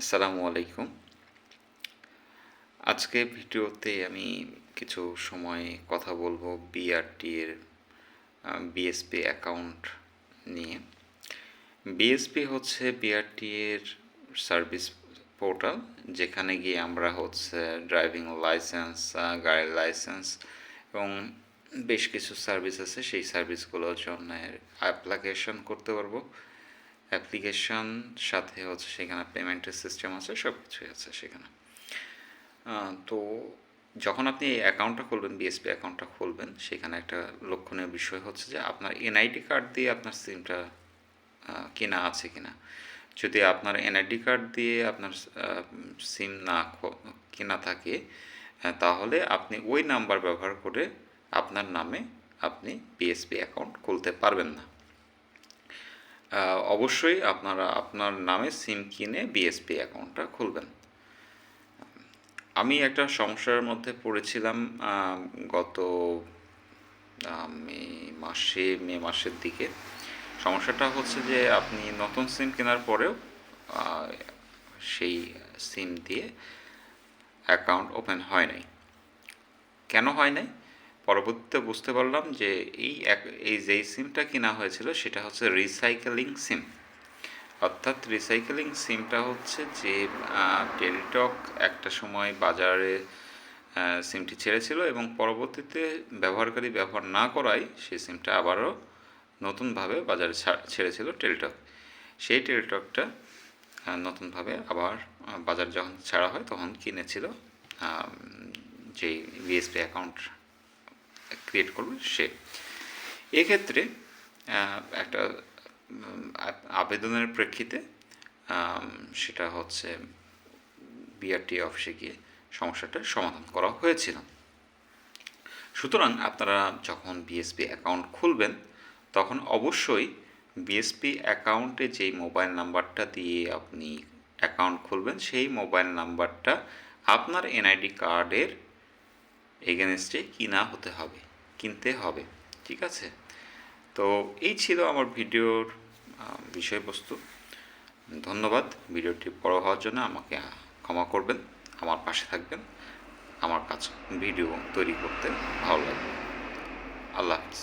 আসসালামু আলাইকুম। আজকে ভিডিওতে আমি কিছু সময় কথা বলবো বিআরটি এর বিএসপি অ্যাকাউন্ট নিয়ে। বিএসপি হচ্ছে বিআরটি এর সার্ভিস পোর্টাল, যেখানে গিয়ে আমরা হচ্ছে ড্রাইভিং লাইসেন্স, গাড়ির লাইসেন্স এবং বেশ কিছু সার্ভিস আছে, সেই সার্ভিসগুলোর জন্য অ্যাপ্লিকেশন করতে পারবো। অ্যাপ্লিকেশন সাথে হচ্ছে সেখানে পেমেন্টের সিস্টেম আছে, সব কিছুই আছে সেখানে। তো যখন আপনি এই অ্যাকাউন্টটা খুলবেন, বিএসপি অ্যাকাউন্টটা খুলবেন, সেখানে একটা লক্ষণীয় বিষয় হচ্ছে যে আপনার এনআইডি কার্ড দিয়ে আপনার সিমটা কেনা আছে কিনা। যদি আপনার এনআইডি কার্ড দিয়ে আপনার সিম না কেনা থাকে, তাহলে আপনি ওই নাম্বার ব্যবহার করে আপনার নামে আপনি বিএসপি অ্যাকাউন্ট খুলতে পারবেন না। অবশ্যই আপনারা আপনার নামে সিম কিনে বিএসপি অ্যাকাউন্টটা খুলবেন। আমি একটা সমস্যার মধ্যে পড়েছিলাম গত মে মাসের দিকে। সমস্যাটা হচ্ছে যে আপনি নতুন সিম কেনার পরেও সেই সিম দিয়ে অ্যাকাউন্ট ওপেন হয় নাই। কেন হয় নাই? পরবর্তীতে বুঝতে পারলাম যে এই যেই সিমটা কেনা হয়েছিল সেটা হচ্ছে রিসাইকেলিং সিম। অর্থাৎ রিসাইকেলিং সিমটা হচ্ছে যে টেলিটক একটা সময় বাজারে সিমটি ছেড়েছিল এবং পরবর্তীতে ব্যবহারকারী ব্যবহার না করায় সেই সিমটা আবারও নতুনভাবে বাজারে ছেড়েছিল টেলিটক। সেই টেলিটকটা নতুনভাবে আবার বাজারে যখন ছাড়া হয় তখন কিনেছিল যে বিএসপি অ্যাকাউন্ট ক্রিয়েট করবে সে। এক্ষেত্রে একটা আবেদনের প্রেক্ষিতে সেটা হচ্ছে বিআরটি অফিসে গিয়ে সমস্যাটার সমাধান করা হয়েছিল। সুতরাং আপনারা যখন বিএসপি অ্যাকাউন্ট খুলবেন তখন অবশ্যই বিএসপি অ্যাকাউন্টে যেই মোবাইল নাম্বারটা দিয়ে আপনি অ্যাকাউন্ট খুলবেন সেই মোবাইল নাম্বারটা আপনার এনআইডি কার্ডের এগেনস্টে কিনতে হবে। ঠিক আছে? তো এই ছিল আমার ভিডিওর বিষয়বস্তু। ধন্যবাদ। ভিডিওটি বড় হওয়ার জন্য আমাকে ক্ষমা করবেন, আমার পাশে থাকবেন। আমার কাছে ভিডিও তৈরি করতে ভালো লাগবে। আল্লাহ হাফিজ।